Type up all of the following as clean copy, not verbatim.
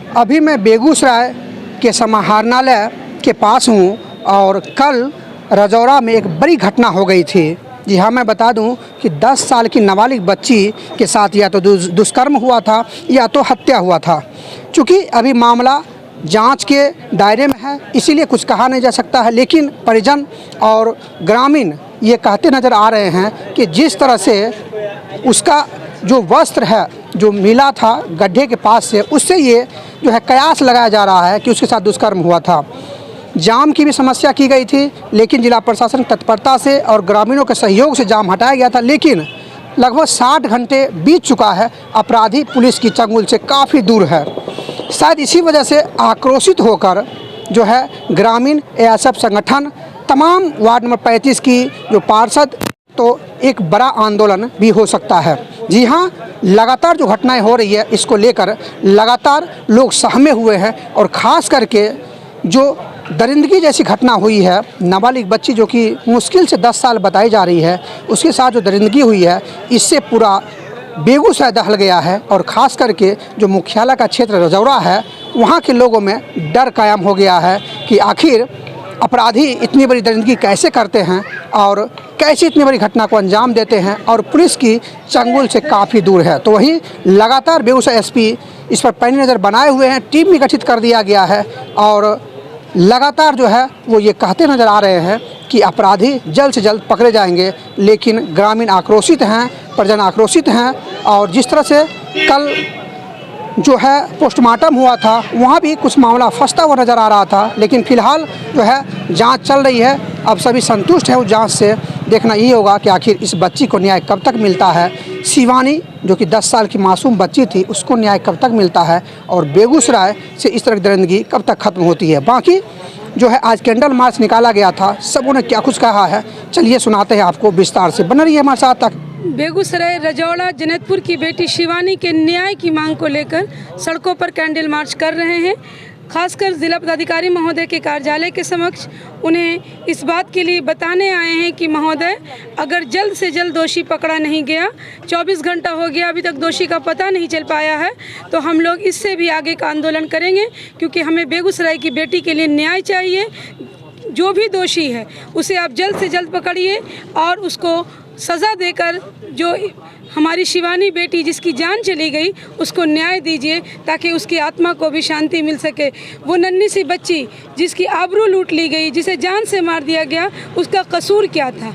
अभी मैं बेगूसराय के समाहरणालय के पास हूँ और कल रजौरा में एक बड़ी घटना हो गई थी। जी हाँ, मैं बता दूं कि 10 साल की नाबालिग बच्ची के साथ या तो दुष्कर्म हुआ था या तो हत्या हुआ था। चूँकि अभी मामला जांच के दायरे में है, इसीलिए कुछ कहा नहीं जा सकता है, लेकिन परिजन और ग्रामीण ये कहते नज़र आ रहे हैं कि जिस तरह से उसका जो वस्त्र है जो मिला था गड्ढे के पास से, उससे ये जो है कयास लगाया जा रहा है कि उसके साथ दुष्कर्म हुआ था। जाम की भी समस्या की गई थी, लेकिन जिला प्रशासन तत्परता से और ग्रामीणों के सहयोग से जाम हटाया गया था। लेकिन लगभग 60 घंटे बीत चुका है, अपराधी पुलिस की चंगुल से काफ़ी दूर है। शायद इसी वजह से आक्रोशित होकर जो है ग्रामीण एएसएफ संगठन, तमाम वार्ड नंबर 35 की जो पार्षद, तो एक बड़ा आंदोलन भी हो सकता है। जी हाँ, लगातार जो घटनाएं हो रही है इसको लेकर लगातार लोग सहमे हुए हैं और ख़ास करके जो दरिंदगी जैसी घटना हुई है, नाबालिग बच्ची जो कि मुश्किल से 10 साल बताई जा रही है, उसके साथ जो दरिंदगी हुई है, इससे पूरा बेगूसराय दहल गया है। और ख़ास करके जो मुख्यालय का क्षेत्र रजौरा है, वहाँ के लोगों में डर कायम हो गया है कि आखिर अपराधी इतनी बड़ी दरिंदगी कैसे करते हैं और कैसे इतनी बड़ी घटना को अंजाम देते हैं, और पुलिस की चंगुल से काफ़ी दूर है। तो वहीं लगातार बेगूसराय एसपी इस पर पैनी नज़र बनाए हुए हैं, टीम भी गठित कर दिया गया है और लगातार जो है वो ये कहते नज़र आ रहे हैं कि अपराधी जल्द से जल्द पकड़े जाएंगे। लेकिन ग्रामीण आक्रोशित हैं, परिजन आक्रोशित हैं और जिस तरह से कल जो है पोस्टमार्टम हुआ था, वहाँ भी कुछ मामला फंसता हुआ नज़र आ रहा था। लेकिन फ़िलहाल जो है जांच चल रही है, अब सभी संतुष्ट हैं उस जांच से। देखना ये होगा कि आखिर इस बच्ची को न्याय कब तक मिलता है। शिवानी जो कि 10 साल की मासूम बच्ची थी, उसको न्याय कब तक मिलता है और बेगूसराय से इस तरह की दरिंदगी कब तक ख़त्म होती है। बाकी जो है आज कैंडल मार्च निकाला गया था, सबों ने क्या कुछ कहा है, चलिए सुनाते हैं आपको विस्तार से। बना रही है हमारे साथ तक। बेगूसराय रजौड़ा जैनतपुर की बेटी शिवानी के न्याय की मांग को लेकर सड़कों पर कैंडल मार्च कर रहे हैं। खासकर जिला पदाधिकारी महोदय के कार्यालय के समक्ष उन्हें इस बात के लिए बताने आए हैं कि महोदय, अगर जल्द से जल्द दोषी पकड़ा नहीं गया, 24 घंटा हो गया अभी तक दोषी का पता नहीं चल पाया है, तो हम लोग इससे भी आगे का आंदोलन करेंगे, क्योंकि हमें बेगूसराय की बेटी के लिए न्याय चाहिए। जो भी दोषी है उसे आप जल्द से जल्द पकड़िए और उसको सज़ा देकर जो हमारी शिवानी बेटी जिसकी जान चली गई उसको न्याय दीजिए, ताकि उसकी आत्मा को भी शांति मिल सके। वो नन्ही सी बच्ची जिसकी आबरू लूट ली गई, जिसे जान से मार दिया गया, उसका कसूर क्या था?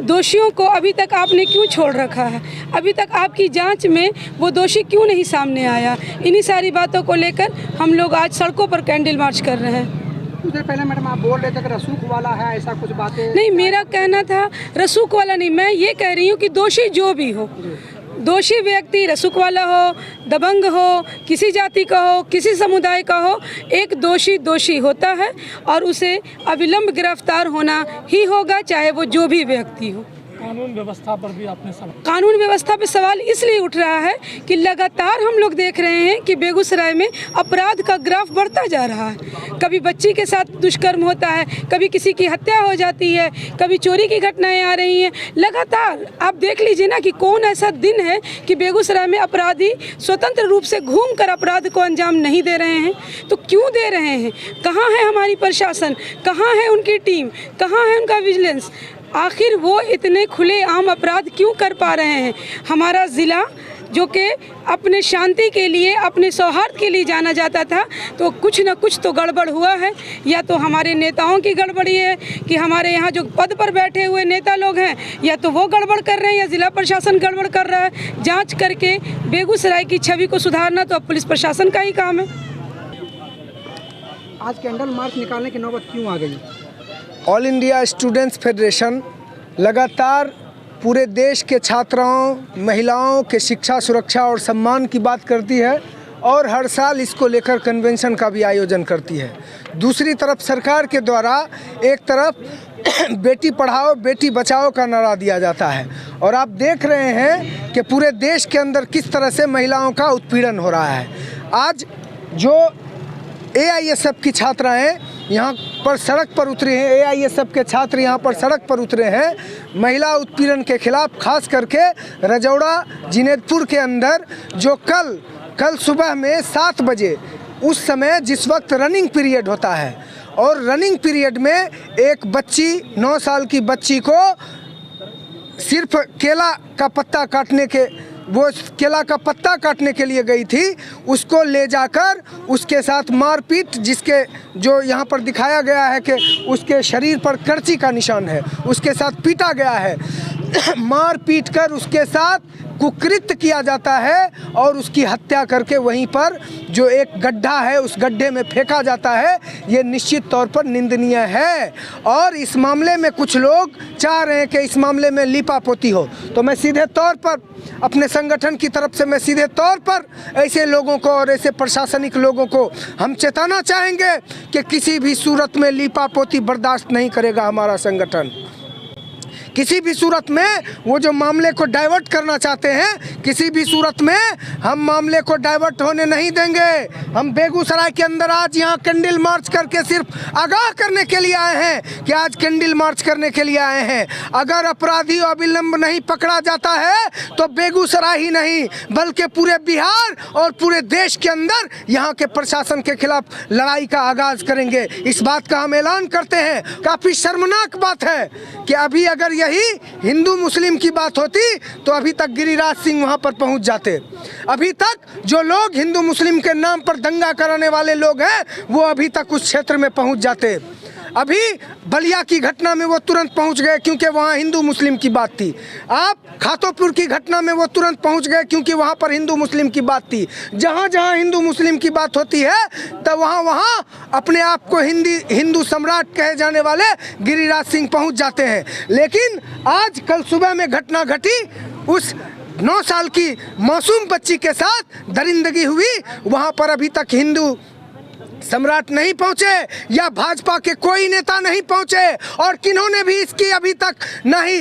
दोषियों को अभी तक आपने क्यों छोड़ रखा है? अभी तक आपकी जांच में वो दोषी क्यों नहीं सामने आया? इन्हीं सारी बातों को लेकर हम लोग आज सड़कों पर कैंडल मार्च कर रहे हैं। कुछ देर पहले मैडम आप बोल रहे थे कि रसूख वाला है, ऐसा कुछ बातें नहीं, मेरा कहना था रसूख वाला नहीं, मैं ये कह रही हूँ कि दोषी जो भी हो, दोषी व्यक्ति रसूख वाला हो, दबंग हो, किसी जाति का हो, किसी समुदाय का हो, एक दोषी दोषी होता है और उसे अविलंब गिरफ्तार होना ही होगा, चाहे वो जो भी व्यक्ति हो। कानून व्यवस्था पर भी आपने सवाल, कानून व्यवस्था पे सवाल इसलिए उठ रहा है कि लगातार हम लोग देख रहे हैं कि बेगूसराय में अपराध का ग्राफ बढ़ता जा रहा है। कभी बच्ची के साथ दुष्कर्म होता है, कभी किसी की हत्या हो जाती है, कभी चोरी की घटनाएं आ रही हैं। लगातार आप देख लीजिए ना कि कौन ऐसा दिन है कि बेगूसराय में अपराधी स्वतंत्र रूप से घूमकर अपराध को अंजाम नहीं दे रहे हैं। तो क्यों दे रहे हैं? कहाँ है हमारी प्रशासन? कहाँ है उनकी टीम? कहाँ है उनका विजिलेंस? आखिर वो इतने खुले आम अपराध क्यों कर पा रहे हैं? हमारा ज़िला जो कि अपने शांति के लिए, अपने सौहार्द के लिए जाना जाता था, तो कुछ न कुछ तो गड़बड़ हुआ है। या तो हमारे नेताओं की गड़बड़ी है कि हमारे यहाँ जो पद पर बैठे हुए नेता लोग हैं, या तो वो गड़बड़ कर रहे हैं या ज़िला प्रशासन गड़बड़ कर रहा है। जांच करके बेगूसराय की छवि को सुधारना तो अब पुलिस प्रशासन का ही काम है। आज कैंडल मार्च निकालने की नौबत क्यों आ गई? ऑल इंडिया स्टूडेंट्स फेडरेशन लगातार पूरे देश के छात्राओं, महिलाओं के शिक्षा, सुरक्षा और सम्मान की बात करती है और हर साल इसको लेकर कन्वेंशन का भी आयोजन करती है। दूसरी तरफ सरकार के द्वारा एक तरफ बेटी पढ़ाओ बेटी बचाओ का नारा दिया जाता है और आप देख रहे हैं कि पूरे देश के अंदर किस तरह से महिलाओं का उत्पीड़न हो रहा है। आज जो एआईएसएफ की छात्राएं यहाँ पर सड़क पर उतरे हैं, एआईएसएफ के छात्र यहाँ पर सड़क पर उतरे हैं महिला उत्पीड़न के खिलाफ, खास करके रजौड़ा जैनतपुर के अंदर जो कल सुबह में 7 बजे उस समय जिस वक्त रनिंग पीरियड होता है, और रनिंग पीरियड में एक बच्ची 9 साल की बच्ची को सिर्फ केला का पत्ता काटने के लिए गई थी, उसको ले जाकर उसके साथ मारपीट, जिसके जो यहाँ पर दिखाया गया है कि उसके शरीर पर करची का निशान है, उसके साथ पीटा गया है। मार पीट कर उसके साथ कुकृत्य किया जाता है और उसकी हत्या करके वहीं पर जो एक गड्ढा है उस गड्ढे में फेंका जाता है। ये निश्चित तौर पर निंदनीय है और इस मामले में कुछ लोग चाह रहे हैं कि इस मामले में लीपापोती हो। तो मैं सीधे तौर पर अपने संगठन की तरफ से मैं सीधे तौर पर ऐसे लोगों को और ऐसे प्रशासनिक लोगों को हम चेताना चाहेंगे कि किसी भी सूरत में लीपापोती बर्दाश्त नहीं करेगा हमारा संगठन। किसी भी सूरत में वो जो मामले को डाइवर्ट करना चाहते हैं, किसी भी सूरत में हम मामले को डाइवर्ट होने नहीं देंगे। हम बेगूसराय के अंदर आज यहाँ कैंडल मार्च करके सिर्फ आगाह करने के लिए आए हैं कि आज कैंडल मार्च करने के लिए आए हैं। अगर अपराधी अविलंब नहीं पकड़ा जाता है तो बेगूसराय ही नहीं बल्कि पूरे बिहार और पूरे देश के अंदर यहाँ के प्रशासन के खिलाफ लड़ाई का आगाज करेंगे। इस बात का हम ऐलान करते हैं। काफ़ी शर्मनाक बात है कि अभी अगर यही हिंदू मुस्लिम की बात होती तो अभी तक गिरिराज सिंह वहां पर पहुंच जाते। अभी तक जो लोग हिंदू मुस्लिम के नाम पर दंगा कराने वाले लोग हैं वो अभी तक उस क्षेत्र में पहुंच जाते। अभी बलिया की घटना में वो तुरंत पहुंच गए क्योंकि वहाँ हिंदू मुस्लिम की बात थी। आप खातोपुर की घटना में वो तुरंत पहुंच गए क्योंकि वहाँ पर हिंदू मुस्लिम की बात थी। जहाँ जहाँ हिंदू मुस्लिम की बात होती है तो वहाँ अपने आप को हिंदू सम्राट कहे जाने वाले गिरिराज सिंह पहुँच जाते हैं। लेकिन आज कल सुबह में घटना घटी, उस 9 साल की मासूम बच्ची के साथ दरिंदगी हुई। वहाँ पर अभी तक हिंदू सम्राट नहीं पहुंचे या भाजपा के कोई नेता नहीं पहुंचे और किन्होंने भी इसकी अभी तक न ही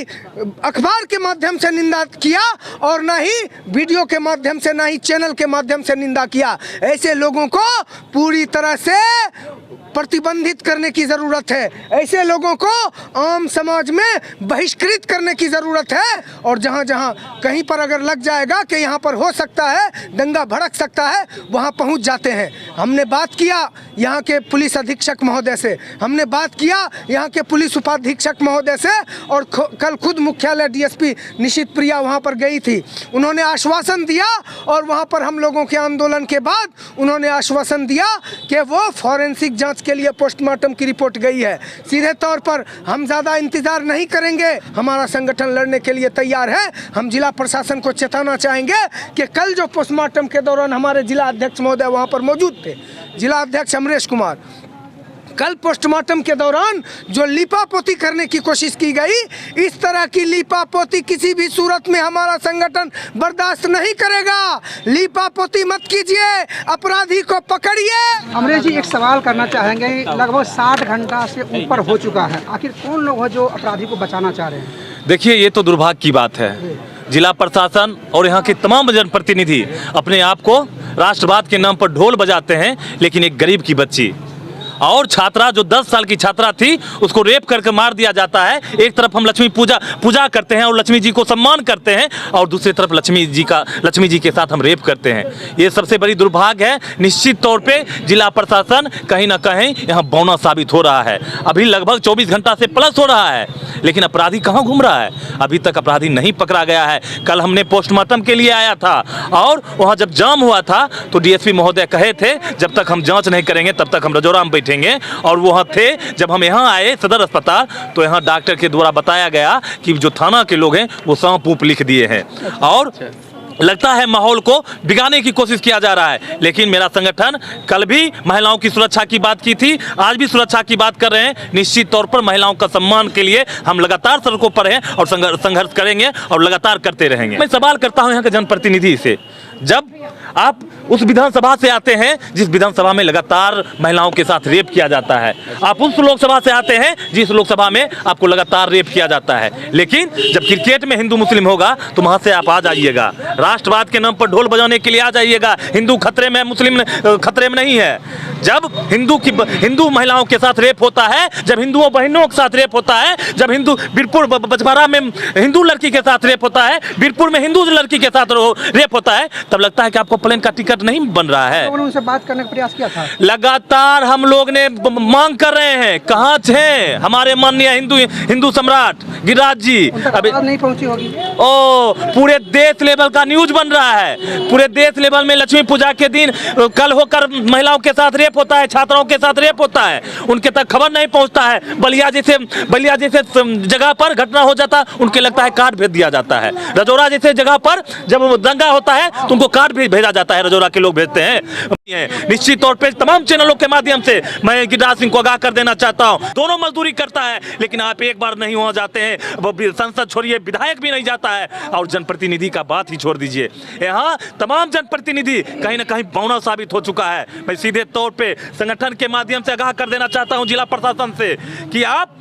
अखबार के माध्यम से निंदा किया और न ही वीडियो के माध्यम से, न ही चैनल के माध्यम से निंदा किया। ऐसे लोगों को पूरी तरह से प्रतिबंधित करने की ज़रूरत है। ऐसे लोगों को आम समाज में बहिष्कृत करने की ज़रूरत है और जहाँ जहाँ कहीं पर अगर लग जाएगा कि यहाँ पर हो सकता है दंगा भड़क सकता है, वहाँ पहुँच जाते हैं। हमने बात किया यहाँ के पुलिस अधीक्षक महोदय से, हमने बात किया यहाँ के पुलिस उपाधीक्षक महोदय से और कल खुद मुख्यालय डीएसपी निशित प्रिया वहाँ पर गई थी। उन्होंने आश्वासन दिया और वहाँ पर हम लोगों के आंदोलन के बाद उन्होंने आश्वासन दिया कि वो फॉरेंसिक जांच के लिए पोस्टमार्टम की रिपोर्ट गई है। सीधे तौर पर हम ज़्यादा इंतज़ार नहीं करेंगे, हमारा संगठन लड़ने के लिए तैयार है। हम जिला प्रशासन को चेताना चाहेंगे कि कल जो पोस्टमार्टम के दौरान हमारे जिला अध्यक्ष महोदय वहाँ पर मौजूद थे, जिला अध्यक्ष अमरेश कुमार, कल पोस्टमार्टम के दौरान जो लीपापोती करने की कोशिश की गई, इस तरह की लीपापोती किसी भी सूरत में हमारा संगठन बर्दाश्त नहीं करेगा। लीपापोती मत कीजिए, अपराधी को पकड़िए। अमरेश जी, एक सवाल करना चाहेंगे। लगभग 60 घंटा से ऊपर हो चुका है, आखिर कौन लोग हैं जो अपराधी को बचाना चाह रहे हैं? देखिए, ये तो दुर्भाग्य की बात है। जिला प्रशासन और यहाँ के तमाम जनप्रतिनिधि अपने आप को राष्ट्रवाद के नाम पर ढोल बजाते हैं, लेकिन एक गरीब की बच्ची और छात्रा जो 10 साल की छात्रा थी उसको रेप करके मार दिया जाता है। एक तरफ हम लक्ष्मी पूजा करते हैं और लक्ष्मी जी को सम्मान करते हैं और दूसरी तरफ लक्ष्मी जी के साथ हम रेप करते हैं। ये सबसे बड़ी दुर्भाग्य है। निश्चित तौर पे जिला प्रशासन कहीं ना कहीं यहाँ बौना साबित हो रहा है। अभी लगभग 24 घंटा से प्लस हो रहा है, लेकिन अपराधी कहाँ घूम रहा है? अभी तक अपराधी नहीं पकड़ा गया है। कल हमने पोस्टमार्टम के लिए आया था और वहाँ जब जाम हुआ था तो डीएसपी महोदय कहे थे जब तक हम जाँच नहीं करेंगे तब तक हम रजौरा में बैठेंगे। और वहाँ थे, जब हम यहाँ आए सदर अस्पताल तो यहाँ डॉक्टर के द्वारा बताया गया कि जो थाना के लोग हैं वो सांप ऊप लिख दिए हैं और लगता है माहौल को बिगाड़ने की कोशिश किया जा रहा है। लेकिन मेरा संगठन कल भी महिलाओं की सुरक्षा की बात की थी, आज भी सुरक्षा की बात कर रहे हैं। निश्चित तौर पर महिलाओं का सम्मान के लिए हम लगातार सड़कों पर हैं और संघर्ष करेंगे और लगातार करते रहेंगे। मैं सवाल करता हूं यहाँ के जनप्रतिनिधि से, जब आप उस विधानसभा से आते हैं जिस विधानसभा में लगातार महिलाओं के साथ रेप किया जाता है, आप उस लोकसभा से आते हैं जिस लोकसभा में आपको लगातार रेप किया जाता है, लेकिन जब क्रिकेट में हिंदू मुस्लिम होगा तो वहां से आप आ जाइएगा, राष्ट्रवाद के नाम पर ढोल बजाने के लिए आ जाइएगा। हिंदू खतरे में, मुस्लिम खतरे में नहीं है। जब हिंदू महिलाओं के साथ रेप होता है, जब हिंदुओं बहनों के साथ रेप होता है, जब बीरपुर बछवाड़ा में हिंदू लड़की के साथ रेप होता है, बीरपुर में हिंदू लड़की के साथ रेप होता है, तब लगता है कि आपको प्लेन का टिकट नहीं बन रहा है? लोगों ने उनसे बात करने का प्रयास किया था। लगातार हम लोग ने मांग कर रहे हैं, कहाँ थे हमारे माननीय हिंदू सम्राट गिरिराज जी? उन तक अभी आवाज़ नहीं पहुंची होगी। पूरे देश लेवल का न्यूज बन रहा है, पूरे देश लेवल में लक्ष्मी पूजा के दिन कल होकर महिलाओं के साथ रेप होता है, छात्राओं के साथ रेप होता है, उनके तक खबर नहीं पहुंचता है। बलिया जैसे जगह पर घटना हो जाता है, उनके लगता है कार्ड भेज दिया जाता है। रजौरा जैसे जगह पर जब दंगा होता है तो उनको कार्ड भी भेजा जाता है, रजौरा के लोग भेजते हैं। निश्चित तौर पे तमाम चैनलों के माध्यम से मैं गिरिराज सिंह को आगाह कर देना चाहता हूं, दोनों मजदूरी करता है, लेकिन आप एक बार नहीं वहां जाते हैं, वो संसद छोड़िए विधायक भी नहीं जाता है, और जनप्रतिनिधि का बात ही छोड़ दीजिए। यहाँ तमाम जनप्रतिनिधि कहीं ना कहीं बौना साबित हो चुका है। मैं सीधे तौर पे संगठन के माध्यम से आगाह कर देना चाहता हूं जिला प्रशासन से कि आप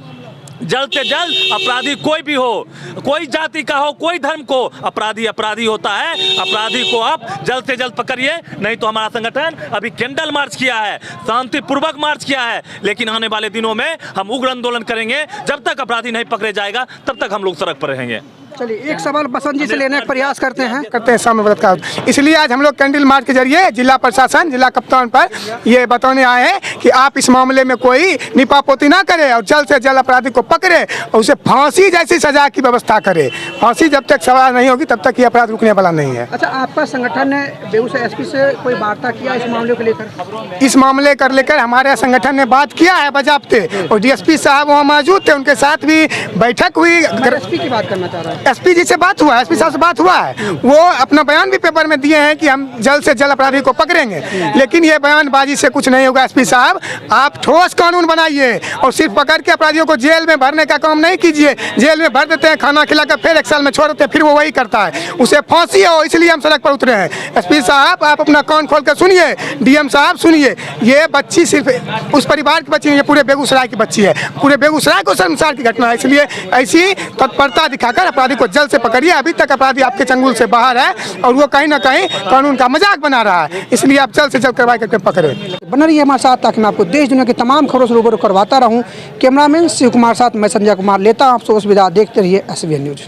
जल्द से जल्द अपराधी कोई भी हो, कोई जाति का हो, कोई धर्म को, अपराधी होता है, अपराधी को आप जल्द से जल्द पकड़िए। नहीं तो हमारा संगठन अभी कैंडल मार्च किया है, शांतिपूर्वक मार्च किया है, लेकिन आने वाले दिनों में हम उग्र आंदोलन करेंगे। जब तक अपराधी नहीं पकड़े जाएगा तब तक हम लोग सड़क पर रहेंगे। चलिए एक सवाल बसंत जी से लेने का प्रयास करते हैं सामने बलात्कार। इसलिए आज हम लोग कैंडल मार्च के जरिए जिला प्रशासन, जिला कप्तान पर ये बताने आए हैं कि आप इस मामले में कोई निपापोती ना करें और जल्द से जल्द अपराधी को पकड़े और उसे फांसी जैसी सजा की व्यवस्था करे। फांसी जब तक सजा नहीं होगी तब तक ये अपराध रुकने वाला नहीं है। अच्छा, आपका संगठन ने बेगूसराय एसपी से कोई वार्ता किया इस मामले को लेकर? इस मामले कर लेकर हमारे संगठन ने बात किया है बजाबते, और डीएसपी साहब वहाँ मौजूद थे, उनके साथ भी बैठक हुई। एसपी की बात करना चाह रहा है। एसपी जी से बात हुआ है, एसपी साहब से बात हुआ है, वो अपना बयान भी पेपर में दिए हैं कि हम जल्द से जल्द अपराधी को पकड़ेंगे, लेकिन ये बयानबाजी से कुछ नहीं होगा। एसपी साहब आप ठोस कानून बनाइए और सिर्फ पकड़ के अपराधियों को जेल में भरने का काम नहीं कीजिए। जेल में भर देते हैं, खाना खिलाकर फिर 1 साल में छोड़ देते हैं, फिर वो वही करता है, उसे फांसी हो, इसलिए हम सड़क पर उतरे हैं। एसपी साहब आप अपना कान खोल कर सुनिए, डीएम साहब सुनिए, ये बच्ची सिर्फ उस परिवार की बच्ची नहीं, ये पूरे बेगूसराय की बच्ची है, पूरे बेगूसराय को शर्मसार की घटना है। इसलिए ऐसी तत्परता दिखाकर अपराधी को जल्द से पकड़िए। अभी तक अपराधी आपके चंगुल से बाहर है और वो कहीं ना कहीं कानून का मजाक बना रहा है, इसलिए आप जल्द से जल्द कार्रवाई करके पकड़े। बना रहिए हमारे साथ ताकि मैं आपको देश दुनिया की तमाम खबरों से रूबरू करवाता रहूं। कैमरामैन शिव कुमार साथ मैं संजय कुमार लेता हूं आपसे उस विदा। देखते रहिए SBN न्यूज।